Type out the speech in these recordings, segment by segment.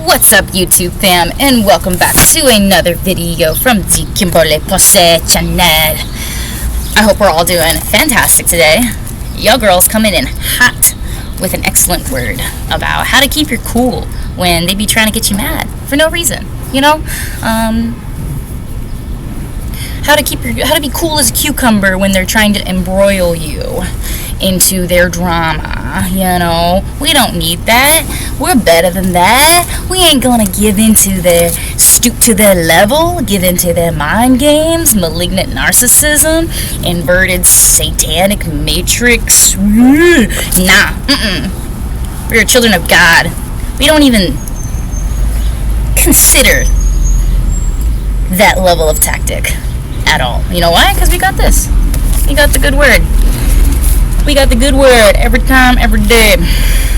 What's up, YouTube fam, and welcome back to another video from the Kimberly Posse channel. I hope we're all doing fantastic today. Y'all girls coming in hot with an excellent word about how to keep your cool when they be trying to get you mad for no reason. You know, how to be cool as a cucumber when they're trying to embroil you into their drama. You know, we don't need that. We're better than that. We ain't gonna stoop to their level, give into their mind games, malignant narcissism, inverted satanic matrix. Nah, we're children of God. We don't even consider that level of tactic at all. You know why? Because we got this. We got the good word. We got the good word every time, every day.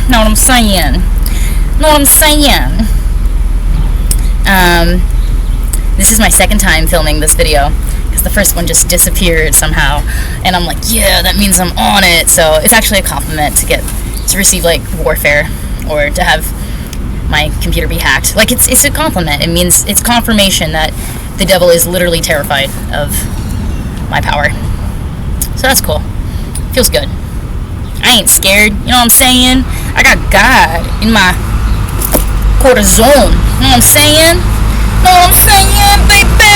Know what I'm saying? This is my second time filming this video because the first one just disappeared somehow, and I'm like, yeah, that means I'm on it. So it's actually a compliment to receive like warfare or to have my computer be hacked. Like it's a compliment. It means it's confirmation that the devil is literally terrified of my power. So that's cool. Feels good. I ain't scared. You know what I'm saying? I got God in my cortisone. You know what I'm saying? Know what I'm saying, baby?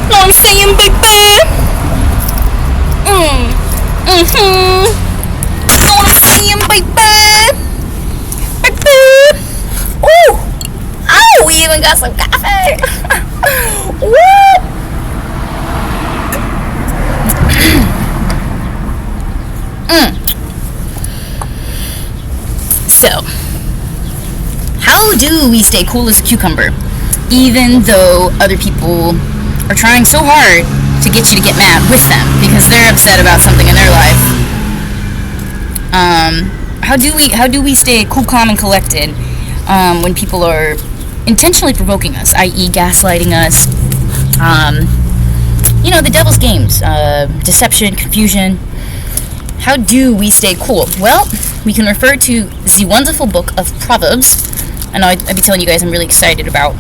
Know what I'm saying, baby? Know what I'm saying, baby? Baby. Ooh. Oh, we even got some coffee. Woo. So, how do we stay cool as a cucumber, even though other people are trying so hard to get you to get mad with them because they're upset about something in their life? How do we stay cool, calm, and collected when people are intentionally provoking us, i.e. gaslighting us, the devil's games, deception, confusion? How do we stay cool? Well, we can refer to the wonderful book of Proverbs. I know I'd be telling you guys I'm really excited about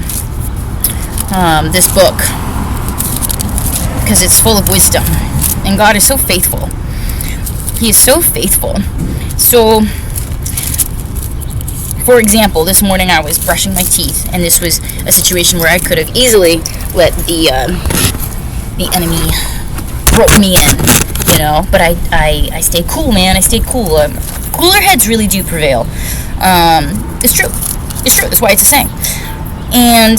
this book because it's full of wisdom, and God is so faithful. He is so faithful. So, for example, this morning I was brushing my teeth, and this was a situation where I could have easily let the enemy rope me in, but I stayed cool, man. I stayed cool. Cooler heads really do prevail. It's true. That's why it's a saying. And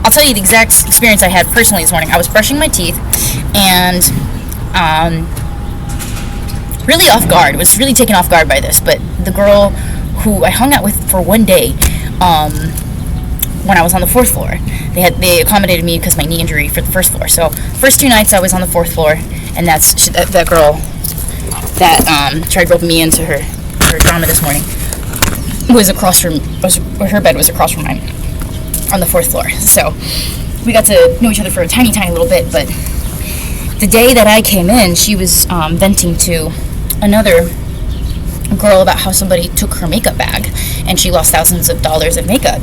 I'll tell you the exact experience I had personally this morning. I was brushing my teeth, and really off guard. Was really taken off guard by this, but the girl who I hung out with for one day, when I was on the 4th floor. They accommodated me because of my knee injury for the 1st floor. So first 2 nights I was on the 4th floor, and that girl that tried roping me into her drama this morning her bed was across from mine on the 4th floor. So we got to know each other for a tiny little bit. But the day that I came in, she was venting to another girl about how somebody took her makeup bag and she lost thousands of dollars of makeup.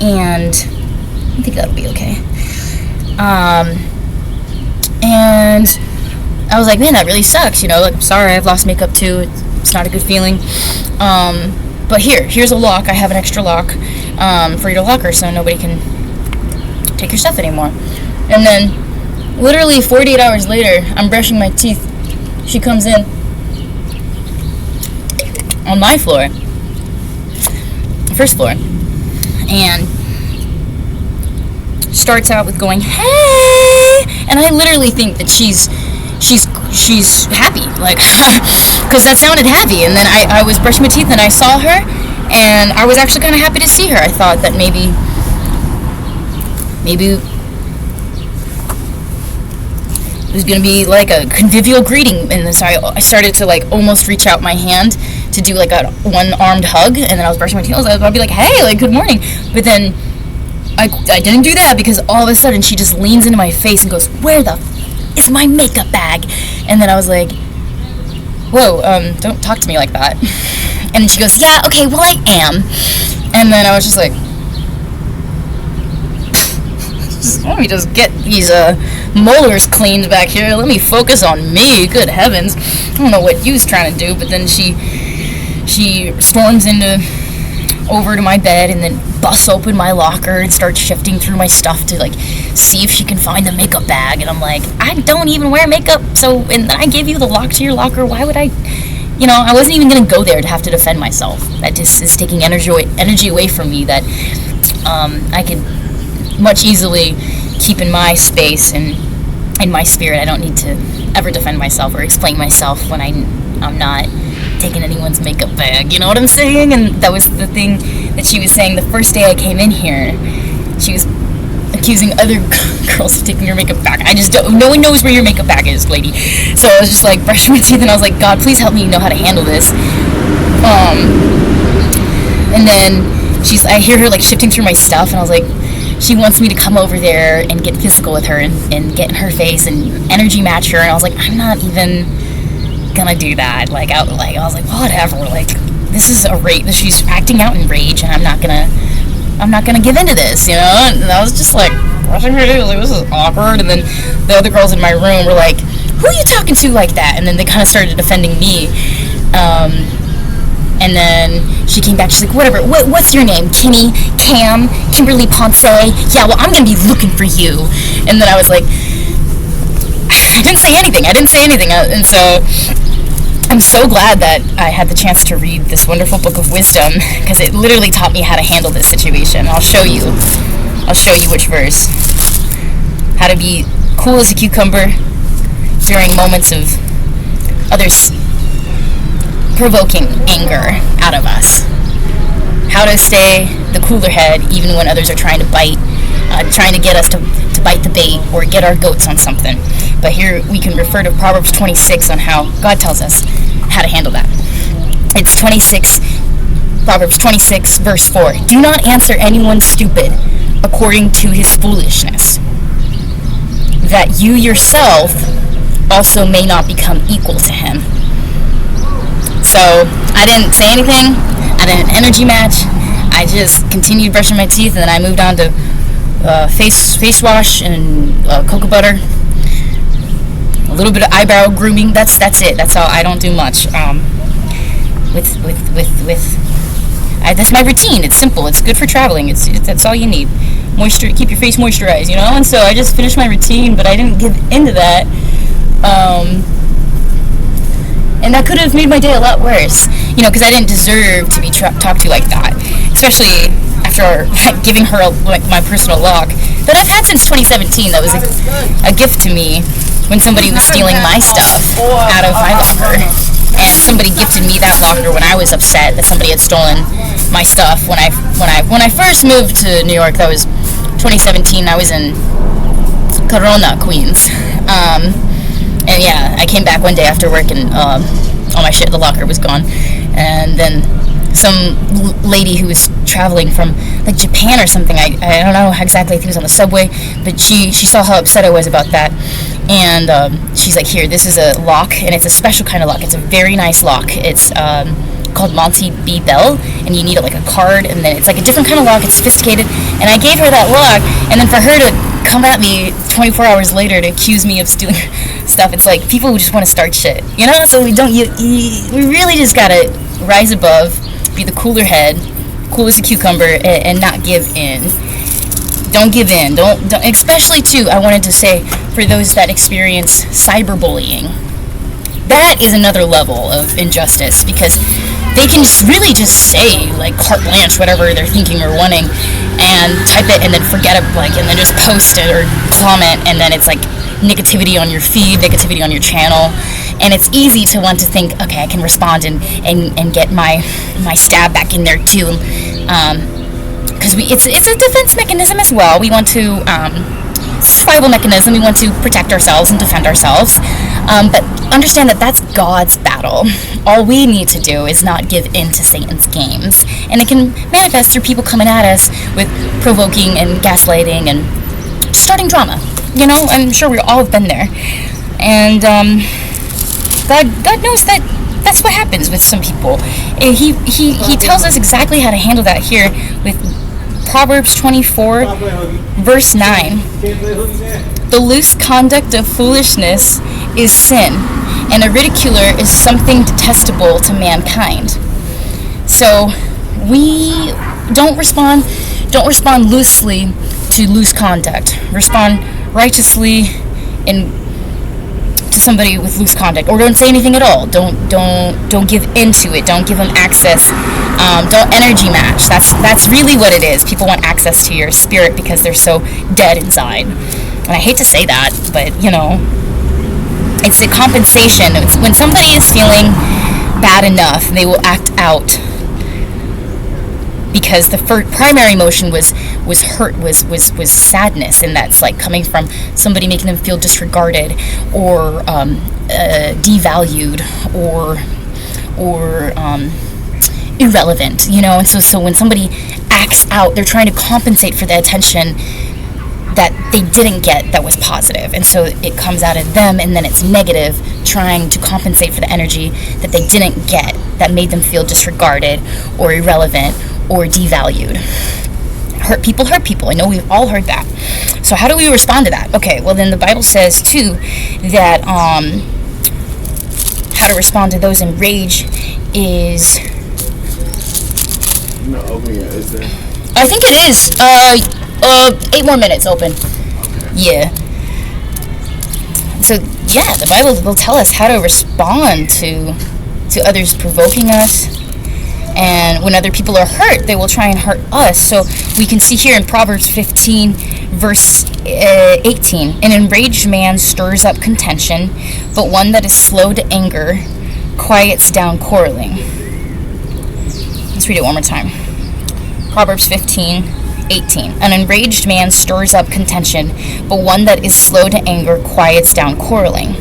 And I think that'll be okay. And I was like, man, that really sucks. Like, I'm sorry, I've lost makeup too. It's not a good feeling. But here's a lock. I have an extra lock for your locker so nobody can take your stuff anymore. And then literally 48 hours later, I'm brushing my teeth. She comes in on my floor, 1st floor, and starts out with going, hey, and I literally think that she's happy, like, because that sounded happy. And then I was brushing my teeth and I saw her, and I was actually kind of happy to see her. I thought that maybe it was going to be like a convivial greeting, and so I started to like almost reach out my hand to do like a one-armed hug, and then I was brushing my teeth. I'd be like, hey, like, good morning. But then I didn't do that because all of a sudden she just leans into my face and goes, where the is my makeup bag. And then I was like, whoa, don't talk to me like that. And then she goes, yeah, okay, well, I am. And then I was just like, let me just get these molars cleaned back here. Let me focus on me. Good heavens. I don't know what you was trying to do. But then she storms over to my bed and then busts open my locker and starts shifting through my stuff to like see if she can find the makeup bag. And I'm like, I don't even wear makeup, so, and I gave you the lock to your locker. Why would I? You know, I wasn't even gonna go there to have to defend myself. That just is taking energy away from me that I could much easily keep in my space and in my spirit. I don't need to ever defend myself or explain myself when I'm not taking anyone's makeup bag, you know what I'm saying? And that was the thing that she was saying the first day I came in here. She was accusing other girls of taking your makeup bag. I just don't, no one knows where your makeup bag is, lady. So I was just like brushing my teeth and I was like, God, please help me know how to handle this. And then I hear her like shifting through my stuff, and I was like, she wants me to come over there and get physical with her and get in her face and energy match her. And I was like, I'm not even gonna do that. Like I was like, whatever. Like, this is a rage. She's acting out in rage, and I'm not gonna give into this, you know. And I was just like brushing her teeth. Like, this is awkward. And then the other girls in my room were like, who are you talking to like that? And then they kind of started defending me. And then she came back, she's like, whatever, what's your name? Kenny, Cam, Kimberly Ponce? Yeah, well, I'm going to be looking for you. And then I was like, I didn't say anything. And so I'm so glad that I had the chance to read this wonderful book of wisdom, because it literally taught me how to handle this situation. I'll show you which verse. How to be cool as a cucumber during moments of others provoking anger out of us. How to stay the cooler head even when others are trying to get us to bite the bait or get our goats on something. But here we can refer to Proverbs 26 on how God tells us how to handle that. It's Proverbs 26 verse 4. Do not answer anyone stupid according to his foolishness, that you yourself also may not become equal to him. So I didn't say anything. I didn't energy match. I just continued brushing my teeth, and then I moved on to face wash and cocoa butter, a little bit of eyebrow grooming. That's it. That's all. I don't do much. That's my routine. It's simple. It's good for traveling. That's all you need. Moisture. Keep your face moisturized. You know. And so I just finished my routine, but I didn't give into that. And that could have made my day a lot worse, you know, because I didn't deserve to be talked to like that, especially after giving her my personal lock that I've had since 2017. That was a gift to me when somebody was stealing my stuff out of my locker, and somebody gifted me that locker when I was upset that somebody had stolen my stuff. When I first moved to New York, that was 2017. I was in Corona, Queens. And yeah, I came back one day after work, and all my shit in the locker was gone. And then some lady who was traveling from like Japan or something, I don't know exactly, I think it was on the subway, but she saw how upset I was about that. And she's like, here, this is a lock, and it's a special kind of lock. It's a very nice lock. It's called Monty B. Bell, and you need like a card, and then it's like a different kind of lock. It's sophisticated. And I gave her that lock, and then for her to come at me 24 hours later to accuse me of stealing stuff, it's like people who just want to start shit, you know. So we really just gotta rise above, be the cooler head, cool as a cucumber, and not give in. Don't give in. Don't. Especially too, I wanted to say, for those that experience cyberbullying, that is another level of injustice, because they can just say like carte blanche whatever they're thinking or wanting, and type it and then forget it, like, and then just post it or comment, and then it's like negativity on your feed, negativity on your channel, and it's easy to want to think, okay, I can respond and get my stab back in there too, because it's a defense mechanism as well. We want to it's a survival mechanism. We want to protect ourselves and defend ourselves, but understand that that's God's battle. All we need to do is not give in to Satan's games, and it can manifest through people coming at us with provoking and gaslighting and starting drama. You know, I'm sure we all have been there. And God knows that that's what happens with some people. And he tells us exactly how to handle that here with Proverbs 24, verse 9. The loose conduct of foolishness is sin, and a ridiculer is something detestable to mankind. So we don't respond loosely to loose conduct. Respond righteously to somebody with loose conduct, or don't say anything at all. Don't give into it. Don't give them access. Don't energy match. That's really what it is. People want access to your spirit because they're so dead inside. And I hate to say that, but you know, it's a compensation. It's when somebody is feeling bad enough, they will act out because the primary emotion was hurt, was sadness, and that's like coming from somebody making them feel disregarded or devalued or irrelevant, you know. And so when somebody acts out, they're trying to compensate for the attention that they didn't get that was positive, and so it comes out of them, and then it's negative, trying to compensate for the energy that they didn't get that made them feel disregarded or irrelevant or devalued. Hurt people. I know we've all heard that. So how do we respond to that? Okay, well then the Bible says too that how to respond to those in rage is not open yet, is there? I think it is 8 more minutes open. Okay. Yeah. So yeah, the Bible will tell us how to respond to others provoking us. And when other people are hurt, they will try and hurt us. So we can see here in Proverbs 15, verse 18, an enraged man stirs up contention, but one that is slow to anger quiets down quarreling. Let's read it one more time. Proverbs 15, 18. An enraged man stirs up contention, but one that is slow to anger quiets down quarreling.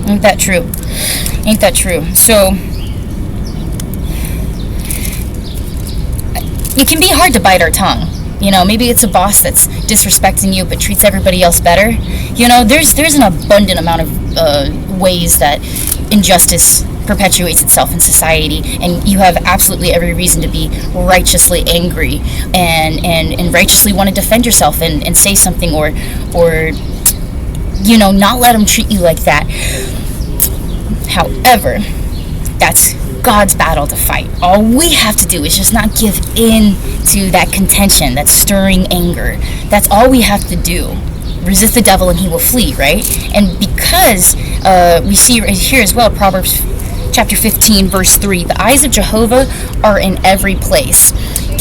Ain't that true? Ain't that true? So it can be hard to bite our tongue. You know, maybe it's a boss that's disrespecting you but treats everybody else better. You know, there's an abundant amount of ways that injustice perpetuates itself in society, and you have absolutely every reason to be righteously angry and righteously want to defend yourself and say something or you know, not let them treat you like that. However, that's God's battle to fight. All we have to do is just not give in to that contention, that stirring anger. That's all we have to do. Resist the devil and he will flee, right? And because we see right here as well, Proverbs chapter 15, verse 3, the eyes of Jehovah are in every place,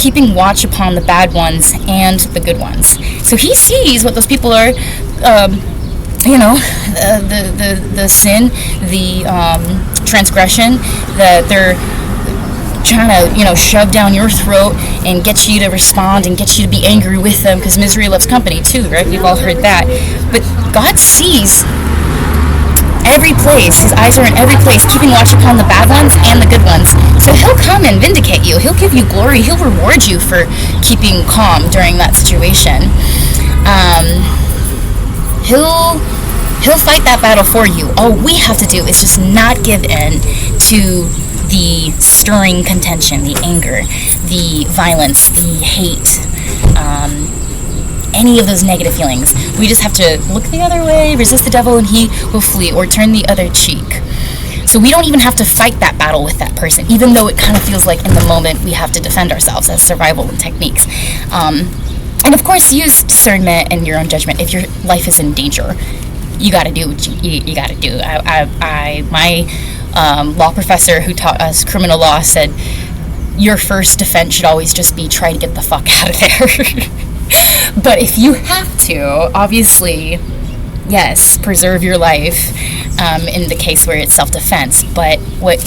keeping watch upon the bad ones and the good ones. So he sees what those people are, you know, the sin, the transgression that they're trying to, you know, shove down your throat and get you to respond and get you to be angry with them, because misery loves company too, right? We've all heard that. But God sees every place. His eyes are in every place, keeping watch upon the bad ones and the good ones. So he'll come and vindicate you. He'll give you glory. He'll reward you for keeping calm during that situation. He'll fight that battle for you. All we have to do is just not give in to the stirring contention, the anger, the violence, the hate, any of those negative feelings. We just have to look the other way, resist the devil, and he will flee, or turn the other cheek. So we don't even have to fight that battle with that person, even though it kind of feels like in the moment we have to defend ourselves as survival techniques. And of course, use discernment and your own judgment. If your life is in danger, you got to do what you got to do. My law professor who taught us criminal law said, your first defense should always just be try to get the fuck out of there. But if you have to, obviously, yes, preserve your life in the case where it's self-defense. But what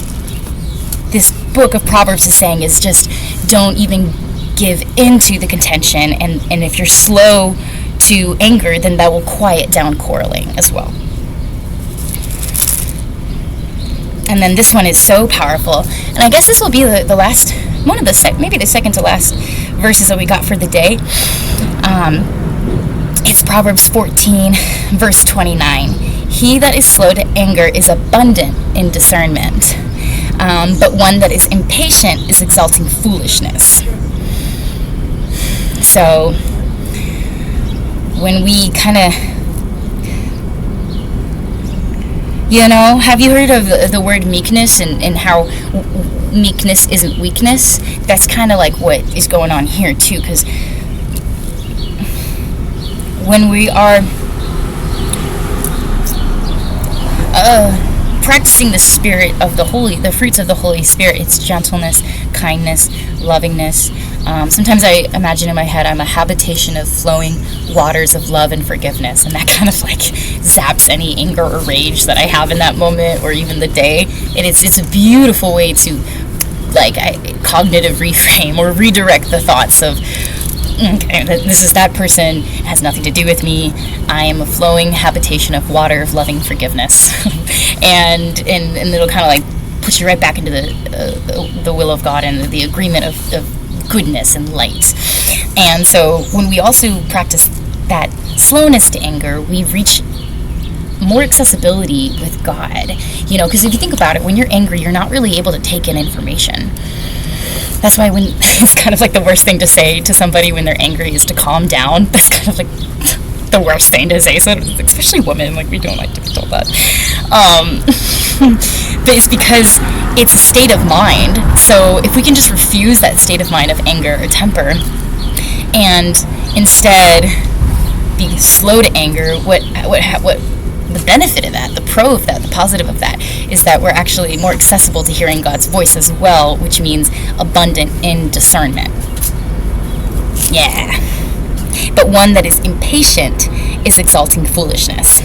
this book of Proverbs is saying is just don't even give into the contention, and if you're slow to anger, then that will quiet down quarreling as well. And then this one is so powerful, and I guess this will be the last, maybe the second to last verses that we got for the day. It's Proverbs 14, verse 29. He that is slow to anger is abundant in discernment, but one that is impatient is exalting foolishness. So when we kind of, have you heard of the word meekness and how meekness isn't weakness? That's kind of like what is going on here too, because when we are practicing the spirit of the fruits of the Holy Spirit, it's gentleness, kindness, lovingness. Sometimes I imagine in my head I'm a habitation of flowing waters of love and forgiveness, and that kind of like zaps any anger or rage that I have in that moment or even the day. And it's a beautiful way to cognitive reframe or redirect the thoughts of, okay, this is that person, it has nothing to do with me. I am a flowing habitation of water of loving forgiveness. and it'll kind of like push you right back into the will of God and the agreement of goodness and light. And so when we also practice that slowness to anger, we reach more accessibility with God. Because if you think about it, when you're angry, you're not really able to take in information. That's why when it's kind of like the worst thing to say to somebody when they're angry is to calm down. That's kind of like the worst thing to say. So especially women, we don't like to be told that. But it's because it's a state of mind. So if we can just refuse that state of mind of anger or temper, and instead be slow to anger, what the benefit of that, the pro of that, the positive of that, is that we're actually more accessible to hearing God's voice as well, which means abundant in discernment. Yeah. But one that is impatient is exalting foolishness.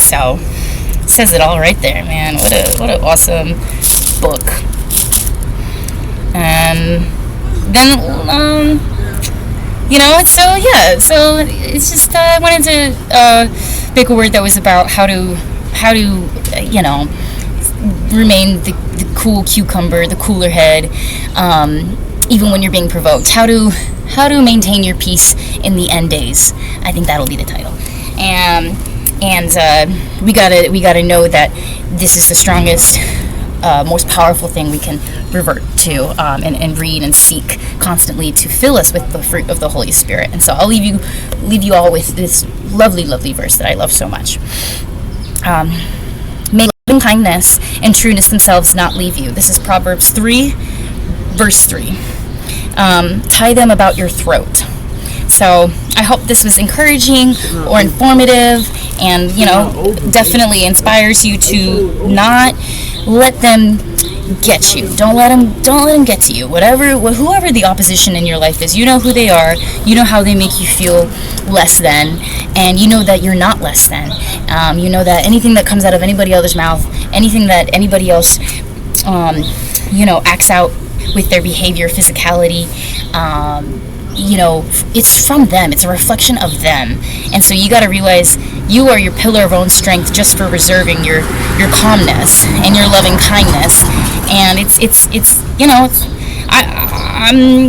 So, it says it all right there, man. What an awesome book. And then, so it's just, I wanted to pick a word that was about how to remain the cool cucumber, the cooler head, even when you're being provoked. How to maintain your peace in the end days. I think that'll be the title. And we gotta know that this is the strongest, most powerful thing we can revert to and read and seek constantly to fill us with the fruit of the Holy Spirit. And so I'll leave you all with this lovely, lovely verse that I love so much. May loving kindness and trueness themselves not leave you. This is Proverbs 3, verse 3. Tie them about your throat. So I hope this was encouraging or informative, and definitely inspires you to not let them get you. Don't let them get to you. Whoever the opposition in your life is, you know who they are. You know how they make you feel less than, and you know that you're not less than. You know that anything that comes out of anybody else's mouth, anything that anybody else, acts out with their behavior, physicality, it's from them. It's a reflection of them. And so you got to realize you are your pillar of own strength just for reserving your calmness and your loving kindness. And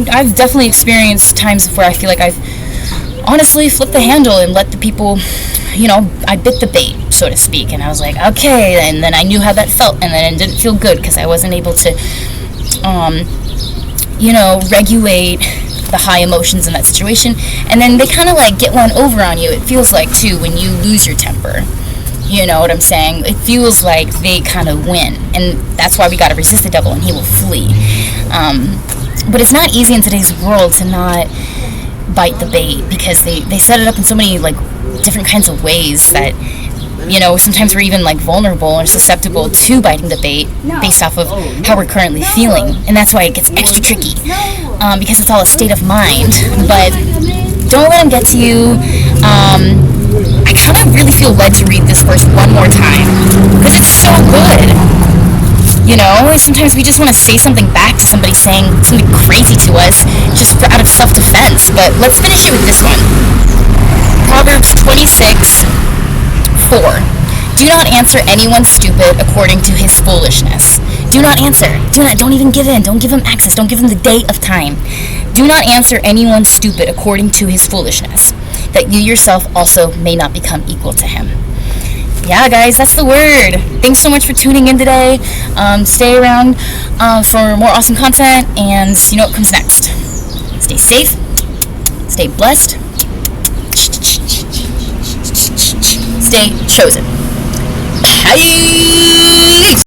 I've definitely experienced times where I feel like I've honestly flipped the handle and let the people, I bit the bait, so to speak. And I was like, okay, and then I knew how that felt, and then it didn't feel good because I wasn't able to, regulate the high emotions in that situation. And then they kind of get one over on you. It feels like too when you lose your temper. You know what I'm saying? It feels like they kind of win, and that's why we got to resist the devil and he will flee. But it's not easy in today's world to not bite the bait, because they set it up in so many different kinds of ways that sometimes we're even vulnerable or susceptible to biting the bait based off of how we're currently feeling. And that's why it gets extra tricky, because it's all a state of mind. But don't let them get to you. I kind of really feel led to read this verse one more time because it's so good. Sometimes we just want to say something back to somebody saying something crazy to us just out of self-defense. But let's finish it with this one. Proverbs 26:4. Do not answer anyone stupid according to his foolishness. Do not answer. Don't even give in. Don't give him access. Don't give him the day of time. Do not answer anyone stupid according to his foolishness, that you yourself also may not become equal to him. Yeah, guys, that's the word. Thanks so much for tuning in today. Stay around for more awesome content, and you know what comes next. Stay safe, stay blessed, stay chosen. Bye!